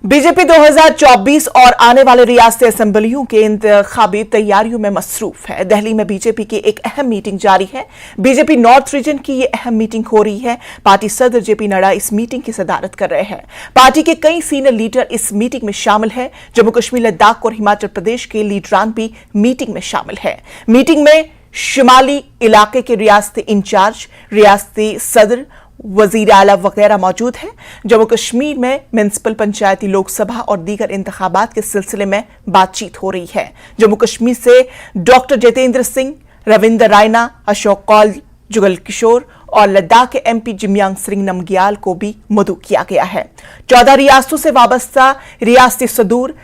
BJP 2024 और आने वाले रियासती असेंबलियों के इंतखाबी तैयारियों में मसरूफ है। दिल्ली में बीजेपी की एक अहम मीटिंग जारी है। बीजेपी नॉर्थ रीजन की ये अहम मीटिंग हो रही है। पार्टी सदर जेपी नड्डा इस मीटिंग की सदारत कर रहे हैं। पार्टी के कई सीनियर लीडर इस मीटिंग में शामिल है। जम्मू कश्मीर, लद्दाख और हिमाचल प्रदेश के लीडरान भी मीटिंग में शामिल है। मीटिंग में शिमाली इलाके के रियासती इंचार्ज, रियासती सदर, वजीर आला वगैरह मौजूद हैं। जम्मू कश्मीर में म्युनिसिपल, पंचायती, लोकसभा और दीगर इंतखाबात के सिलसिले में बातचीत हो रही है। जम्मू कश्मीर से डॉक्टर जितेंद्र सिंह, रविंद्र रायना, अशोक कौल, जुगल किशोर और लद्दाख के एमपी जिमयांग सिंह नमग्याल को भी मदऊ किया गया है। 14 रियासतों से वाबस्ता रियासती सदूर,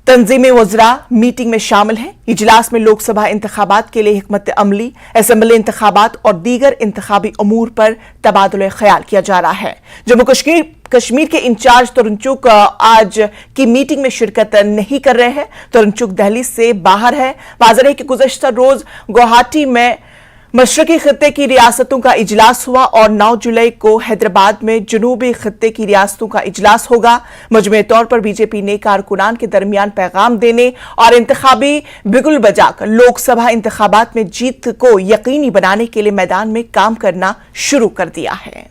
तंजीमी वज़रा मीटिंग में शामिल हैं। इजलास में लोकसभा इंतखाबात के लिए हिकमत अमली, असेंबली इंतखाबात और दीगर इंतखाबी अमूर पर तबादुल ख्याल किया जा रहा है। जम्मू कश्मीर के इंचार्ज तरुण चुग आज की मीटिंग में शिरकत नहीं कर रहे हैं। तरुण चुग दिल्ली से बाहर है। वाज़ेह है कि गुज़श्ता रोज गुवाहाटी में मशरकी खित्ते की रियासतों का इजलास हुआ और 9 जुलाई को हैदराबाद में जनूबी खित्ते की रियासतों का इजलास होगा। मजमूई तौर पर बीजेपी ने कारकुनान के दरमियान पैगाम देने और इंतखाबी बिगुल बजाकर लोकसभा इंतखाबात में जीत को यकीनी बनाने के लिए मैदान में काम करना शुरू कर दिया है।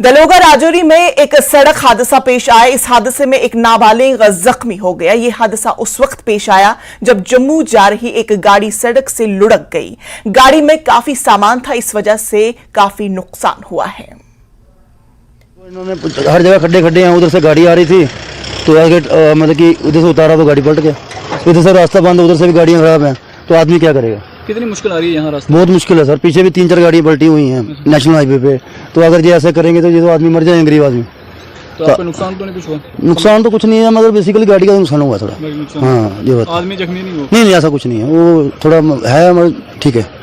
दलोगा राजौरी में एक सड़क हादसा पेश आया। इस हादसे में एक नाबालिग जख्मी हो गया। यह हादसा उस वक्त पेश आया जब जम्मू जा रही एक गाड़ी सड़क से लुढ़क गई। गाड़ी में काफी सामान था, इस वजह से काफी नुकसान हुआ है। इन्होंने हर जगह खड्डे खड्डे हैं। उधर से गाड़ी आ रही थी तो मतलब कि उधर से उतारा तो गाड़ी पलट गया। इधर से रास्ता बंद, उधर से भी गाड़ियां खराब हैं, तो आदमी क्या करेगा। कितनी मुश्किल आ रही है यहाँ रास्ता? बहुत मुश्किल है सर। पीछे भी 3-4 गाड़ियां पलटी हुई हैं नेशनल हाईवे पे। तो अगर ये ऐसे करेंगे तो ये तो आदमी मर जाएंगे, गरीब आदमी। तो आपको नुकसान तो नहीं कुछ हुआ? नुकसान तो कुछ नहीं है, मगर बेसिकली गाड़ी का नुकसान हुआ थोड़ा। हाँ, ये बात। आदमी जख्मी नहीं हुआ? नहीं, ऐसा कुछ नहीं है, वो थोड़ा है मगर ठीक है।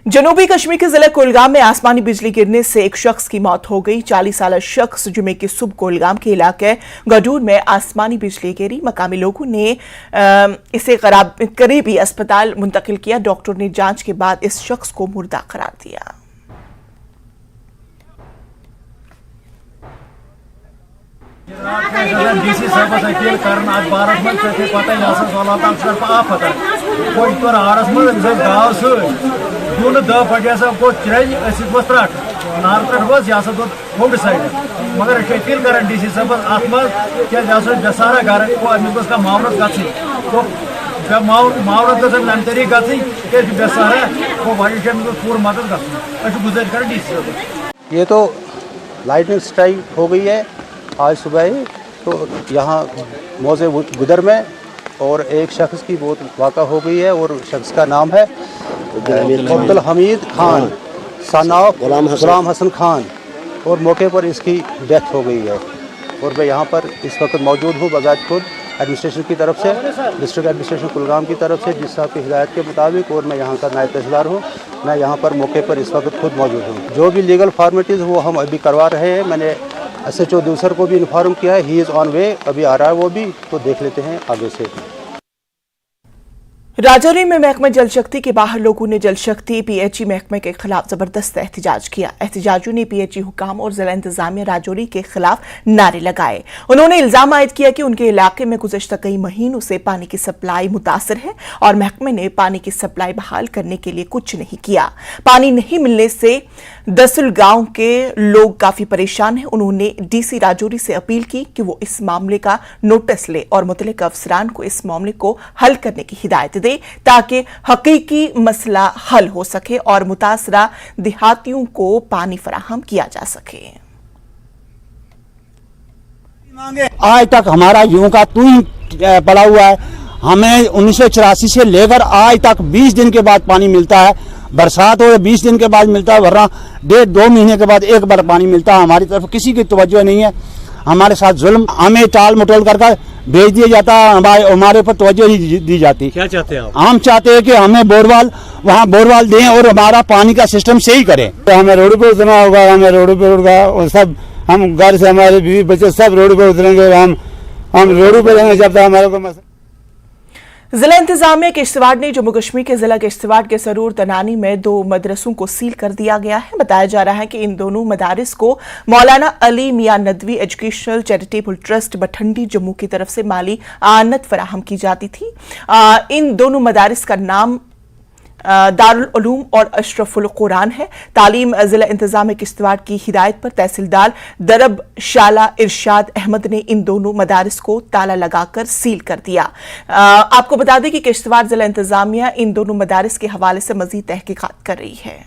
जनूबी कश्मीर के जिला कुलगाम में आसमानी बिजली गिरने से एक शख्स की मौत हो गई। 40 साल शख्स जुमे की सुबह कुलगाम के इलाके गडूर में आसमानी बिजली गिरी। मकामी लोगों ने इसे करीबी अस्पताल मुंतकिल किया। डॉक्टर ने जांच के बाद इस शख्स को मुर्दा करार दिया। डीसी साहब अपील कर बारह मन पता आफत तौर आड़स मज गाव सून दह पटे गो त्रज त्रट नार त्रट बस यह दो होम साइड। मगर अपील कर डीसी साहब अत मह बेसारा घर अमिस का मावनत गो मावनत गम तरीक गई बेसारा गो पूरा मदद गुजारिश कर डीसी साहब। ये तो लाइटनिंग स्ट्राइक हो गई है आज सुबह ही, तो यहाँ मौजे गुदर में और एक शख्स की बहुत वाक़ा हो गई है और शख्स का नाम है अब्दुल हमीद खान सन ऑफ गुलाम हसन खान और मौके पर इसकी डेथ हो गई है। और मैं यहाँ पर इस वक्त मौजूद हूँ बजाज खुद एडमिनिस्ट्रेशन की तरफ से, डिस्ट्रिक्ट एडमिनिस्ट्रेशन कुलगाम की तरफ से, जिस साहब की हिदायत के मुताबिक। और मैं यहाँ का नायब तहसीलदार हूँ। मैं यहाँ पर मौके पर इस वक्त खुद मौजूद हूँ। जो भी लीगल फॉर्मेलिटीज़ वो हम अभी करवा रहे हैं। मैंने SHO दूसर को भी इन्फॉर्म किया है, ही इज़ ऑन वे, अभी आ रहा है वो भी, तो देख लेते हैं आगे से। राजौरी में महकमा जल शक्ति के बाहर लोगों ने जल शक्ति PHE महकमे के खिलाफ जबरदस्त एहतजाज किया। एहतजाजियों ने PHE हुकाम और जिला इंतजामिया राजौरी के खिलाफ नारे लगाए। उन्होंने इल्जाम आयद किया कि उनके इलाके में गुज़श्ता कई महीनों से पानी की सप्लाई मुतासर है और महकमे ने पानी की सप्लाई बहाल करने के लिए कुछ नहीं किया। पानी नहीं मिलने से दसुल गांव के लोग काफी परेशान हैं। उन्होंने DC राजौरी से अपील की कि वो इस मामले का नोटिस ले और मुतल्लिका अफसरान को इस मामले को हल करने की हिदायत दे ताकि हकीकी मसला हल हो सके और मुतासरा देहातियों को पानी फराहम किया जा सके। आज तक हमारा यूं का तू ही पड़ा हुआ है। हमें 1984 से लेकर आज तक 20 दिन के बाद पानी मिलता है। बरसात हो 20 दिन के बाद मिलता है, वरना 1.5-2 महीने के बाद एक बार पानी मिलता है। हमारी तरफ किसी की तवज्जो नहीं है। हमारे साथ जुल्म, हमें टाल मटोल कर भेज दिया जाता है, हमारे ऊपर तवज्जो नहीं दी जाती। क्या चाहते हैं आप? हम चाहते हैं कि हमें वहाँ बोरवाल दें और हमारा पानी का सिस्टम सही करें। तो हमें रोड पे उतरना होगा, हमें रोड पे उड़गा और सब हम घर से हमारे बीवी बच्चे सब रोड पे उतरेंगे। हम रोड पे रहेंगे जब तक हमारे को जिला इंतजामिया किश्तवाड़ ने जम्मू कश्मीर के जिला किश्तवाड़ के सरूर तनानी में 2 मदरसों को सील कर दिया गया है। बताया जा रहा है कि इन दोनों मदारिस को Maulana Ali Miyan Nadvi educational charitable trust Bathandi Jammu की तरफ से माली आनत फराहम की जाती थी। इन दोनों मदारिस का नाम दारुल उलूम और अशरफुल कुरान है। तालीम जिला इंतजाम किश्तवाड़ की हिदायत पर तहसीलदार दरब शाला इरशाद अहमद ने इन दोनों मदारिस को ताला लगाकर सील कर दिया। आपको बता दें कि किश्तवाड़ जिला इंतजामिया इन दोनों मदारिस के हवाले से मजीद तहकीकात कर रही है।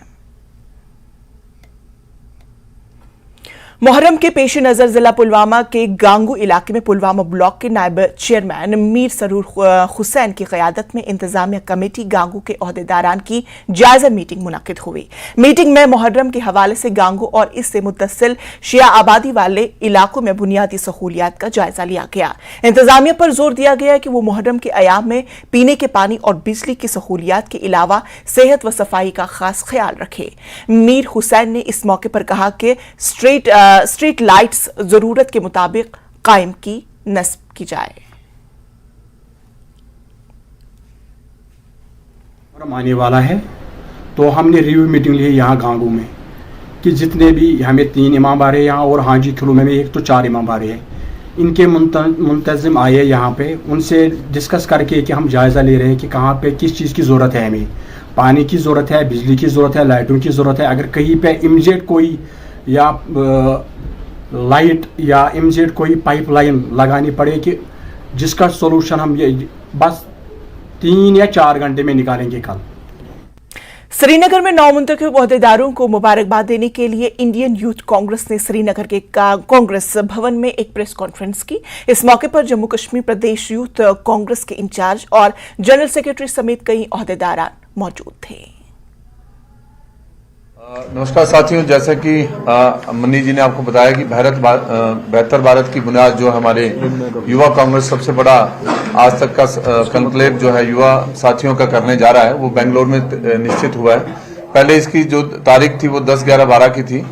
मुहर्रम के पेश नजर जिला पुलवामा के गांगू इलाके में पुलवामा ब्लॉक के नायब चेयरमैन मीर सरूर हुसैन की क़यादत में इंतजामिया कमेटी गांगू के ओहदेदारान की जायजा मीटिंग मुनक्किद हुई। मीटिंग में मुहर्रम के हवाले से गांगू और इससे मुत्तसिल शिया आबादी वाले इलाकों में बुनियादी सहूलियात का जायजा लिया गया। इंतजामिया पर जोर दिया गया कि वो मुहर्रम के अयाम में पीने के पानी और बिजली की सहूलियात के अलावा सेहत व सफाई का खास ख्याल रखे। मीर हुसैन ने इस मौके पर कहा कि स्ट्रीट लाइट्स जरूरत के मुताबिक कायम की नस्ब की जाए। आने वाला है तो हमने रिव्यू मीटिंग ली है यहाँ गांगू में कि जितने भी हमें 3 इमाम बारे यहाँ और हाजी खिलूमे में 1 तो 4 इमाम बारे हैं, इनके मुंतजिम आए यहाँ पे, उनसे डिस्कस करके कि हम जायज़ा ले रहे हैं कि कहाँ पे किस चीज़ की ज़रूरत है, हमें पानी की ज़रूरत है, बिजली की ज़रूरत है, लाइटों की ज़रूरत है। अगर कहीं पे इमीडिएट कोई या लाइट या इमीडिएट कोई पाइपलाइन लगानी पड़े कि जिसका सोल्यूशन हम ये बस 3 या 4 घंटे में निकालेंगे कल। श्रीनगर में नौमुंतखब ओहदेदारों को मुबारकबाद देने के लिए इंडियन यूथ कांग्रेस ने श्रीनगर के कांग्रेस भवन में एक प्रेस कॉन्फ्रेंस की। इस मौके पर जम्मू कश्मीर प्रदेश यूथ कांग्रेस के इंचार्ज और जनरल सेक्रेटरी समेत कई ओहदेदार मौजूद थे। नमस्कार साथियों, जैसा कि मनी जी ने आपको बताया कि बेहतर भारत की बुनियाद जो हमारे युवा कांग्रेस सबसे बड़ा आज तक का कंक्लेव जो है युवा साथियों का करने जा रहा है, वो बेंगलोर में निश्चित हुआ है। पहले इसकी जो तारीख थी वो 10, 11, 12 की थी,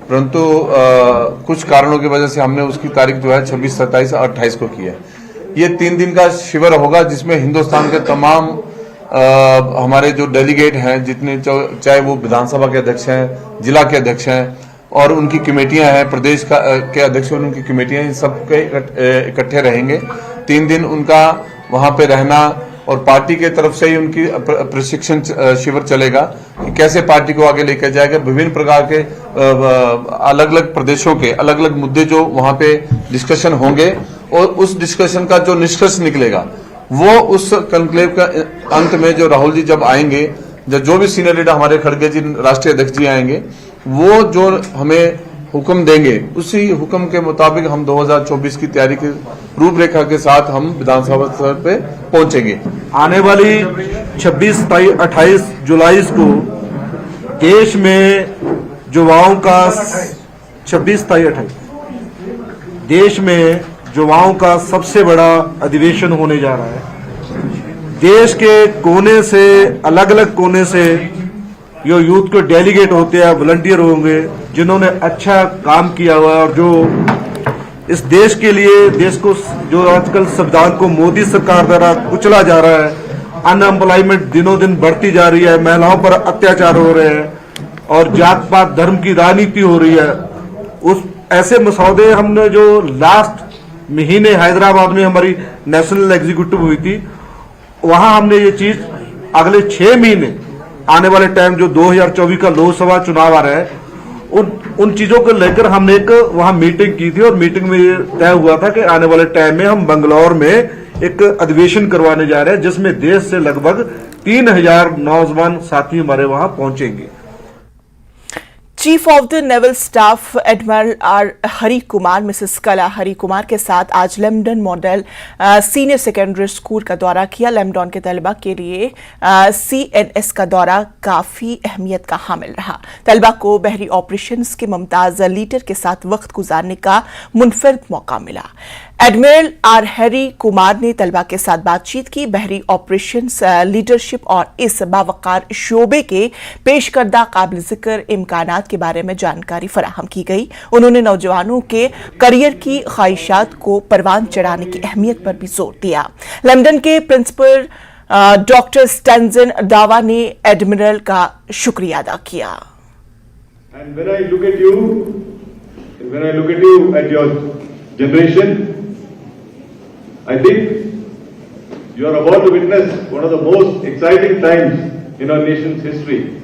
परंतु कुछ कारणों की वजह से हमने उसकी तारीख जो है 26, 27 और 28 को की है। ये 3 दिन का शिविर होगा जिसमें हिंदुस्तान के तमाम हमारे जो डेलीगेट हैं, जितने चाहे वो विधानसभा के अध्यक्ष हैं, जिला के अध्यक्ष हैं और उनकी कमेटियां हैं, प्रदेश के अध्यक्ष और उनकी कमेटियां, इन सब के इकट्ठे रहेंगे। 3 दिन उनका वहां पे रहना और पार्टी के तरफ से ही उनकी प्रशिक्षण शिविर चलेगा कि कैसे पार्टी को आगे लेकर जाएगा। विभिन्न प्रकार के अलग अलग प्रदेशों के अलग अलग मुद्दे जो वहां पे डिस्कशन होंगे और उस डिस्कशन का जो निष्कर्ष निकलेगा वो उस कॉन्क्लेव का अंत में जो राहुल जी जब आएंगे, जो भी सीनियर लीडर हमारे खड़गे जी राष्ट्रीय अध्यक्ष जी आएंगे, वो जो हमें हुक्म देंगे उसी हुक्म के मुताबिक हम 2024 की तैयारी की रूपरेखा के साथ हम विधानसभा स्तर पे पहुंचेंगे। आने वाली 26, 28 जुलाई को देश में युवाओं का 26, 28 देश में युवाओं का सबसे बड़ा अधिवेशन होने जा रहा है। देश के कोने से, अलग अलग कोने से जो यूथ के डेलीगेट होते हैं, वॉलंटियर होंगे, जिन्होंने अच्छा काम किया हुआ और जो इस देश के लिए, देश को जो आजकल संविधान को मोदी सरकार द्वारा कुचला जा रहा है, अनएम्प्लॉयमेंट दिनों दिन बढ़ती जा रही है, महिलाओं पर अत्याचार हो रहे हैं और जात पात धर्म की राजनीति हो रही है, उस ऐसे मसौदे हमने जो लास्ट महीने हैदराबाद में हमारी नेशनल एग्जीक्यूटिव हुई थी, वहां हमने ये चीज अगले 6 महीने आने वाले टाइम जो 2024 का लोकसभा चुनाव आ रहा है, उन चीजों को लेकर हमने एक वहां मीटिंग की थी और मीटिंग में ये तय हुआ था कि आने वाले टाइम में हम बंगलौर में एक अधिवेशन करवाने जा रहे हैं जिसमें देश से लगभग 3000 नौजवान साथी हमारे वहां पहुंचेंगे। Chief of the naval staff admiral R Hari Kumar Mrs कला हरि कुमार के साथ आज लेम्डन मॉडल सीनियर सेकेंडरी स्कूल का दौरा किया। लेम्डन के तलबा के लिए CNS का दौरा काफी अहमियत का हामिल रहा। तलबा को बहरी ऑपरेशंस के मुमताज लीडर के साथ वक्त गुजारने का मुनफरद मौका मिला। एडमिरल आर हरि कुमार ने तलबा के साथ बातचीत की। बहरी ऑपरेशंस लीडरशिप और इस बावकार शोबे के पेश करदा काबिल जिक्र इम्कानात के बारे में जानकारी फराहम की गई। उन्होंने नौजवानों के करियर की ख्वाहिशात को परवान चढ़ाने की अहमियत पर भी जोर दिया। लंदन के प्रिंसिपल डॉक्टर स्टेंजन दावा ने एडमिरल का शुक्रिया अदा किया। And when I look at you, at your generation, I think you are about to witness one of the most exciting times in our nation's history.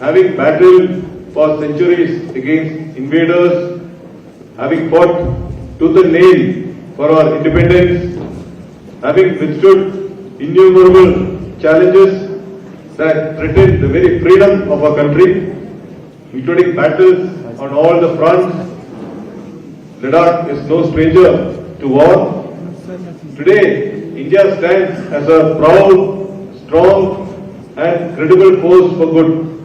Having battled for centuries against invaders, having fought tooth and nail for our independence, having withstood innumerable challenges that threatened the very freedom of our country, including battles on all the fronts. Ladakh is no stranger to war. Today, India stands as a proud, strong and credible force for good.